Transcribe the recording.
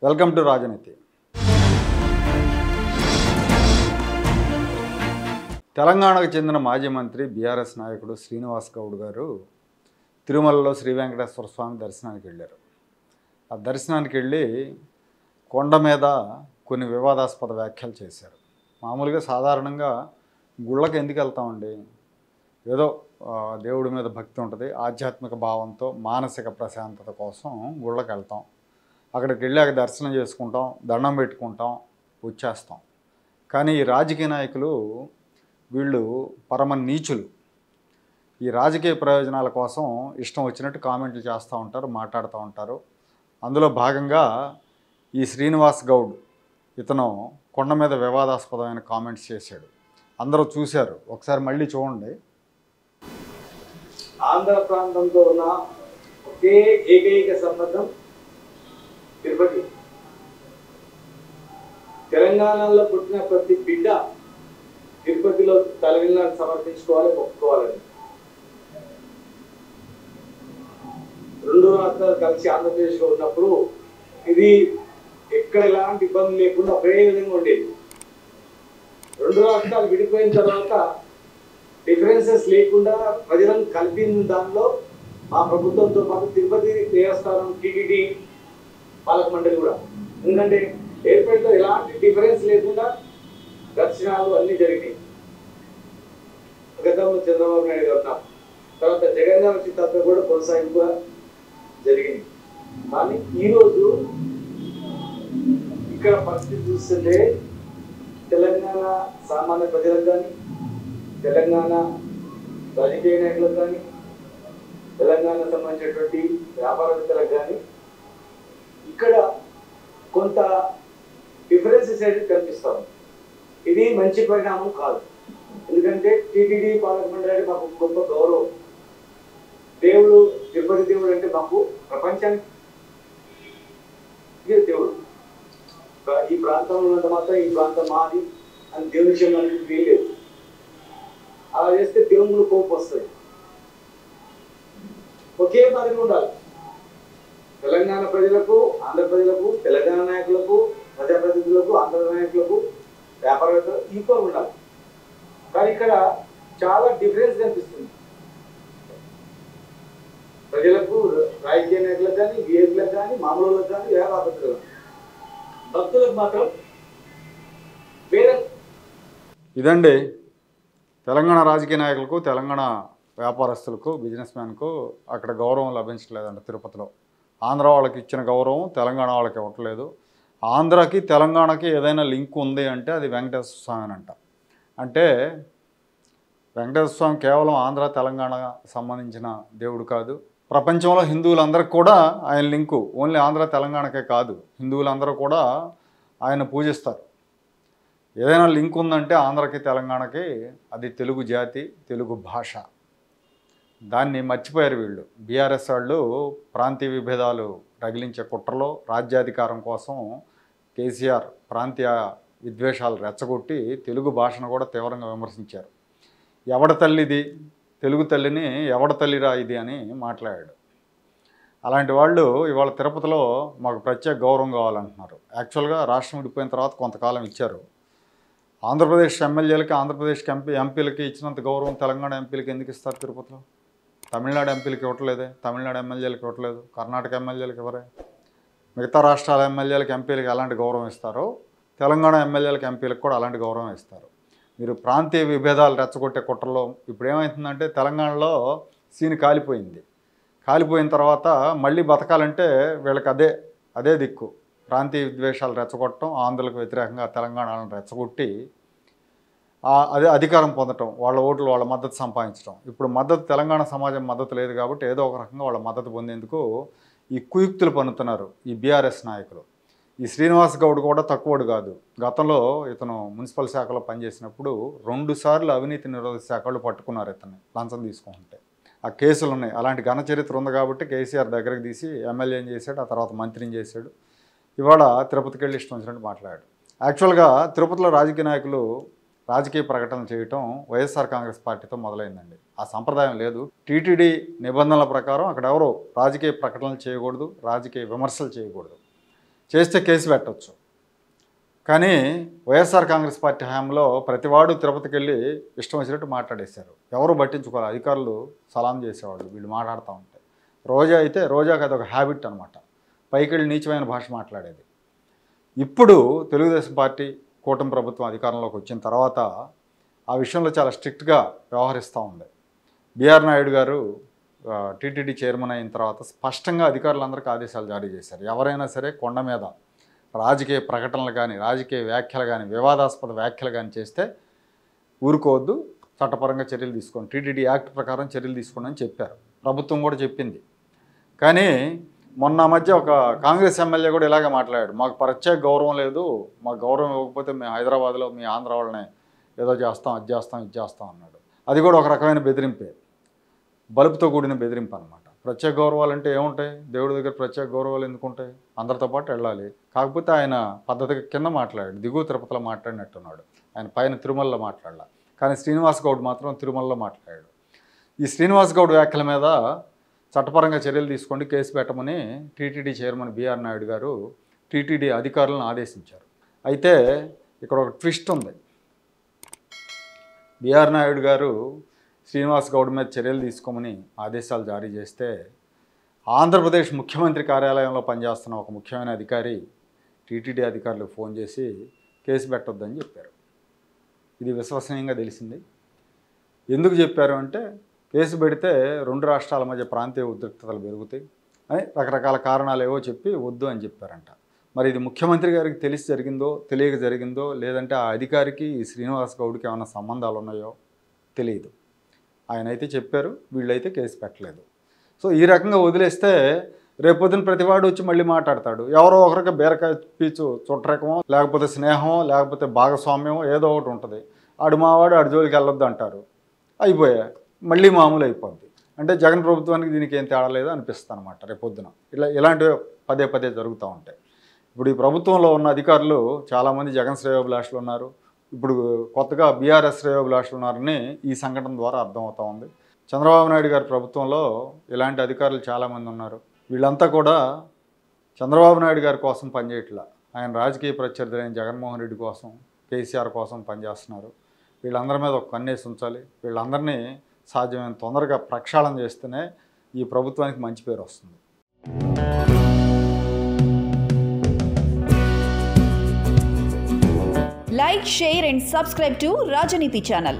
Welcome to రాజనీతి. తెలంగాణకు చెందిన మాజీ మంత్రి బీఆర్ఎస్ నాయకుడు శ్రీనివాస్ గౌడ్ గారు తిరుమలలో శ్రీ వెంకటేశ్వర స్వామి దర్శనానికి వెళ్ళారు. ఆ దర్శనానికి వెళ్ళి కొండ మీద కొన్ని వివాదాస్పద వ్యాఖ్యలు చేశారు. మామూలుగా సాధారణంగా గుళ్ళకి ఎందుకు వెళ్తామండి? ఏదో దేవుడి మీద భక్తి ఉంటుంది, ఆధ్యాత్మిక భావంతో మానసిక ప్రశాంతత కోసం గుళ్ళకి వెళ్తాం. అక్కడికి వెళ్ళాక దర్శనం చేసుకుంటాం, దండం పెట్టుకుంటాం, వచ్చేస్తాం. కానీ ఈ రాజకీయ నాయకులు వీళ్ళు పరమ నీచులు. ఈ రాజకీయ ప్రయోజనాల కోసం ఇష్టం వచ్చినట్టు కామెంట్లు చేస్తూ ఉంటారు, మాట్లాడుతూ ఉంటారు. అందులో భాగంగా ఈ శ్రీనివాస్ గౌడ్ ఇతను కొండ మీద వివాదాస్పదమైన కామెంట్స్ చేశాడు. అందరూ చూశారు, ఒకసారి మళ్ళీ చూడండి. ఆంధ్ర ప్రాంతంతో ఉన్న ఒకే ఏకైక సంబంధం తిరుపతి. తెలంగాణలో పుట్టిన ప్రతి బిడ్డ తిరుపతిలో తలవిల్లాన్ని సమర్పించుకోవాలి, ఒప్పుకోవాలని. రెండు రాష్ట్రాలు కలిసి ఆంధ్రప్రదేశ్లో ఉన్నప్పుడు ఇది ఎక్కడ ఎలాంటి ఇబ్బంది లేకుండా ఒకే విధంగా ఉండేది. రెండు రాష్ట్రాలు విడిపోయిన తర్వాత డిఫరెన్సెస్ లేకుండా ప్రజలను కలిపిన దానిలో మా ప్రభుత్వంతో పాటు తిరుపతి దేవస్థానం, టీటీడీ, పాలక మండలి కూడా. ఎందుకంటే ఏర్పడిలో ఎలాంటి డిఫరెన్స్ లేకుండా దర్శనాలు అన్నీ జరిగినాయి. గతంలో చంద్రబాబు నాయుడు గారు ఉన్నారు, తర్వాత జగన్ గారు వచ్చిన తర్వాత కూడా కొనసాగింపుగా జరిగింది. కానీ ఈరోజు ఇక్కడ పరిస్థితి చూస్తుంటే తెలంగాణ సామాన్య ప్రజలకు కానీ, తెలంగాణ రాజకీయ నాయకులకు కానీ, తెలంగాణ సంబంధించినటువంటి వ్యాపారవేత్తలకు కానీ ఇక్కడ కొంత డిఫరెన్సెస్ అయితే కనిపిస్తాం. ఇది మంచి పరిణామం కాదు. ఎందుకంటే టీటీడీ పాలక మండలి అంటే మాకు గొప్ప గౌరవం. దేవుడు, తిరుపతి దేవుడు అంటే మాకు ప్రపంచానికి దేవుడు. ఈ ప్రాంతంలో ఉన్నంత మాత్రం ఈ ప్రాంతం మాది అని దేవుని విషయం అనేది వీలేదు. అలా చేస్తే దేవుడు కోపం వస్తుంది. ఒకే మాదిరి ఉండాలి. తెలంగాణ ప్రజలకు, ఆంధ్ర ప్రజలకు, తెలంగాణ నాయకులకు, ప్రజాప్రతినిధులకు, ఆంధ్ర నాయకులకు, వ్యాపారవేత్తలకు ఈక్వల్ ఉండాలి. కానీ ఇక్కడ చాలా డిఫరెన్స్ కనిపిస్తుంది. ప్రజలకు, రాజకీయ నాయకులకు కానీ, విఐపీలకు కానీ, మామూలులకు కానీ, వ్యాపారవేత్తలకు, భక్తులకు మాత్రం వేరే. ఇదండి తెలంగాణ రాజకీయ నాయకులకు, తెలంగాణ వ్యాపారస్తులకు, బిజినెస్ మ్యాన్కు అక్కడ గౌరవం లభించట్లేదంట తిరుపతిలో. ఆంధ్ర వాళ్ళకి ఇచ్చిన గౌరవం తెలంగాణ వాళ్ళకి ఇవ్వట్లేదు. ఆంధ్రాకి తెలంగాణకి ఏదైనా లింక్ ఉంది అంటే అది వెంకటేశ్వర స్వామి అంట. అంటే వెంకటేశ్వర స్వామి కేవలం ఆంధ్ర తెలంగాణ సంబంధించిన దేవుడు కాదు. ప్రపంచంలో హిందువులందరికీ కూడా ఆయన లింకు ఓన్లీ ఆంధ్ర తెలంగాణకే కాదు, హిందువులందరూ కూడా ఆయన పూజిస్తారు. ఏదైనా లింక్ ఉందంటే ఆంధ్రకి తెలంగాణకి అది తెలుగు జాతి, తెలుగు భాష. దాన్ని మర్చిపోయారు వీళ్ళు. బీఆర్ఎస్ వాళ్ళు ప్రాంతీయ విభేదాలు రగిలించే కుట్రలో రాజ్యాధికారం కోసం కేసీఆర్ ప్రాంతీయ విద్వేషాలు రెచ్చగొట్టి తెలుగు భాషను కూడా తీవ్రంగా విమర్శించారు. ఎవడ తల్లిది, తెలుగు తల్లిని ఎవడ తల్లిరా ఇది అని మాట్లాడాడు. అలాంటి వాళ్ళు ఇవాళ తిరుపతిలో మాకు ప్రత్యేక గౌరవం కావాలంటున్నారు. యాక్చువల్గా రాష్ట్రం విడిపోయిన తర్వాత కొంతకాలం ఇచ్చారు. ఆంధ్రప్రదేశ్ ఎమ్మెల్యేలకి, ఆంధ్రప్రదేశ్కి ఎంపీలకి ఇచ్చినంత గౌరవం తెలంగాణ ఎంపీలకి ఎందుకు ఇస్తారు తిరుపతిలో? తమిళనాడు ఎంపీలకి ఇవ్వట్లేదే, తమిళనాడు ఎమ్మెల్యేలకు ఇవ్వట్లేదు, కర్ణాటక ఎమ్మెల్యేలకు ఎవరే? మిగతా రాష్ట్రాల ఎమ్మెల్యేలకు, ఎంపీలకి ఎలాంటి గౌరవం ఇస్తారో తెలంగాణ ఎమ్మెల్యేలకు, ఎంపీలకు కూడా అలాంటి గౌరవం ఇస్తారు. మీరు ప్రాంతీయ విభేదాలు రెచ్చగొట్టే కుట్రలో ఇప్పుడు ఏమవుతుందంటే తెలంగాణలో సీన్ కాలిపోయింది. కాలిపోయిన తర్వాత మళ్ళీ బతకాలంటే వీళ్ళకి అదే దిక్కు. ప్రాంతీయ విద్వేషాలు రెచ్చగొట్టడం, ఆంధ్రులకు వ్యతిరేకంగా తెలంగాణను రెచ్చగొట్టి అదే అధికారం పొందటం, వాళ్ళ ఓట్లు, వాళ్ళ మద్దతు సంపాదించడం. ఇప్పుడు మద్దతు తెలంగాణ సమాజం మద్దతు లేదు కాబట్టి ఏదో ఒక రకంగా వాళ్ళ మద్దతు పొందేందుకు ఈ కుయుక్తులు పన్నుతున్నారు ఈ బీఆర్ఎస్ నాయకులు. ఈ శ్రీనివాస్ గౌడ్ కూడా తక్కువడు కాదు. గతంలో ఇతను మున్సిపల్ శాఖలో పనిచేసినప్పుడు 2 సార్లు అవినీతి నిరోధక శాఖలు పట్టుకున్నారు ఇతన్ని లంచం తీసుకుంటే. ఆ కేసులు ఉన్నాయి. అలాంటి ఘన చరిత్ర ఉంది కాబట్టి కేసీఆర్ దగ్గరికి తీసి ఎమ్మెల్యేని చేశాడు, ఆ తర్వాత మంత్రిని చేశాడు. ఇవాళ తిరుపతికి వెళ్ళి ఇష్టం వచ్చినట్టు మాట్లాడాడు. యాక్చువల్గా తిరుపతిలో రాజకీయ నాయకులు రాజకీయ ప్రకటనలు చేయటం వైఎస్ఆర్ కాంగ్రెస్ పార్టీతో మొదలైందండి. ఆ సంప్రదాయం లేదు. టీటీడీ నిబంధనల ప్రకారం అక్కడ ఎవరో రాజకీయ ప్రకటనలు చేయకూడదు, రాజకీయ విమర్శలు చేయకూడదు. చేస్తే కేసు పెట్టవచ్చు. కానీ వైఎస్ఆర్ కాంగ్రెస్ పార్టీ హయాంలో ప్రతివాడు తిరుపతికి వెళ్ళి ఇష్టం వచ్చినట్టు మాట్లాడేశారు. ఎవరు పట్టించుకోవాలి, అధికారులు సలాం చేసేవాళ్ళు వీళ్ళు మాట్లాడుతూ ఉంటే. రోజా అయితే రోజాకి అదొక హ్యాబిట్ అనమాట, పైకి వెళ్ళి నీచమైన భాష మాట్లాడేది. ఇప్పుడు తెలుగుదేశం పార్టీ కూటమి ప్రభుత్వం అధికారంలోకి వచ్చిన తర్వాత ఆ విషయంలో చాలా స్ట్రిక్ట్గా వ్యవహరిస్తూ ఉంది. బిఆర్ నాయుడు గారు టీటీడీ చైర్మన్ అయిన తర్వాత స్పష్టంగా అధికారులందరికీ ఆదేశాలు జారీ చేశారు. ఎవరైనా సరే కొండ మీద రాజకీయ ప్రకటనలు కానీ రాజకీయ వ్యాఖ్యలు కానీ వివాదాస్పద వ్యాఖ్యలు కానీ చేస్తే ఊరుకోవద్దు, చట్టపరంగా చర్యలు తీసుకోండి, టీటీడీ యాక్ట్ ప్రకారం చర్యలు తీసుకోండి అని చెప్పారు. ప్రభుత్వం కూడా చెప్పింది. కానీ మొన్న మధ్య ఒక కాంగ్రెస్ ఎమ్మెల్యే కూడా ఇలాగే మాట్లాడాడు, మాకు ప్రత్యేక గౌరవం లేదు, మాకు గౌరవం ఇవ్వకపోతే మేము హైదరాబాద్లో మీ ఆంధ్ర వాళ్ళని ఏదో చేస్తాం, అది చేస్తాం, ఇది చేస్తాం అన్నాడు. అది కూడా ఒక రకమైన బెదిరింపే, బలుపుతో కూడిన బెదిరింపు అనమాట. ప్రత్యేక గౌరవాలు అంటే ఏముంటాయి, దేవుడి దగ్గర ప్రత్యేక గౌరవాలు ఎందుకుంటాయి, అందరితో పాటు వెళ్ళాలి. కాకపోతే ఆయన పద్ధతి కింద మాట్లాడాడు, దిగువ తిరుపతిలో మాట్లాడినట్టున్నాడు, ఆయన పైన తిరుమలలో మాట్లాడాల. కానీ శ్రీనివాస్ గౌడ్ మాత్రం తిరుమలలో మాట్లాడాడు. ఈ శ్రీనివాస్ గౌడ్ వ్యాఖ్యల మీద చట్టపరంగా చర్యలు తీసుకోండి, కేసు పెట్టమని టీటీడీ చైర్మన్ బిఆర్ నాయుడు గారు టీటీడీ అధికారులను ఆదేశించారు. అయితే ఇక్కడ ఒక ట్విస్ట్ ఉంది. బిఆర్ నాయుడు గారు శ్రీనివాస్ గౌడ్ మీద చర్యలు తీసుకోమని ఆదేశాలు జారీ చేస్తే ఆంధ్రప్రదేశ్ ముఖ్యమంత్రి కార్యాలయంలో పనిచేస్తున్న ఒక ముఖ్యమైన అధికారి టీటీడీ అధికారులకు ఫోన్ చేసి కేసు పెట్టొద్దని చెప్పారు. ఇది విశ్వసనీయంగా తెలిసింది. ఎందుకు చెప్పారు అంటే, కేసు పెడితే రెండు రాష్ట్రాల మధ్య ప్రాంతీయ ఉద్రిక్తతలు పెరుగుతాయి అని రకరకాల కారణాలు ఏవో చెప్పి వద్దు అని చెప్పారంట. మరి ఇది ముఖ్యమంత్రి గారికి తెలిసి జరిగిందో తెలియక జరిగిందో, లేదంటే ఆ అధికారికి ఈ శ్రీనివాస్ గౌడ్కి ఏమైనా సంబంధాలు ఉన్నాయో తెలియదు. ఆయన అయితే చెప్పారు, వీళ్ళైతే కేసు పెట్టలేదు. సో ఈ రకంగా వదిలేస్తే రేపొద్దున ప్రతివాడు వచ్చి మళ్ళీ మాట్లాడతాడు. ఎవరో ఒకరికి బీరకాయ పీచు చుట్టరకమో, లేకపోతే స్నేహమో, లేకపోతే భాగస్వామ్యమో ఏదో ఒకటి ఉంటుంది. ఆడు మావాడు ఆడు జోలికి వెళ్ళొద్దు అంటారు, అయిపోయా మళ్ళీ మామూలు అయిపోద్ది. అంటే జగన్ ప్రభుత్వానికి దీనికి ఏం తేడా లేదో అనిపిస్తుంది అనమాట రేపొద్దున. ఇలాంటివి పదే పదే జరుగుతూ ఉంటాయి. ఇప్పుడు ఈ ప్రభుత్వంలో ఉన్న అధికారులు చాలామంది జగన్ శ్రేయోభిలాషులు ఉన్నారు, ఇప్పుడు కొత్తగా బీఆర్ఎస్ శ్రేయోభిలాషులు ఉన్నారని ఈ సంఘటన ద్వారా అర్థమవుతూ ఉంది. చంద్రబాబు నాయుడు గారి ప్రభుత్వంలో ఇలాంటి అధికారులు చాలామంది ఉన్నారు. వీళ్ళంతా కూడా చంద్రబాబు నాయుడు గారి కోసం పనిచేయట్లా, ఆయన రాజకీయ ప్రత్యర్థి అయిన జగన్మోహన్ రెడ్డి కోసం, కేసీఆర్ కోసం పనిచేస్తున్నారు. వీళ్ళందరి మీద ఒక కన్నేసి ఉంచాలి. వీళ్ళందరినీ సాధ్యమైన తొందరగా ప్రక్షాళన చేస్తేనే ఈ ప్రభుత్వానికి మంచి పేరు వస్తుంది. Like, share and subscribe to Rajaniti channel.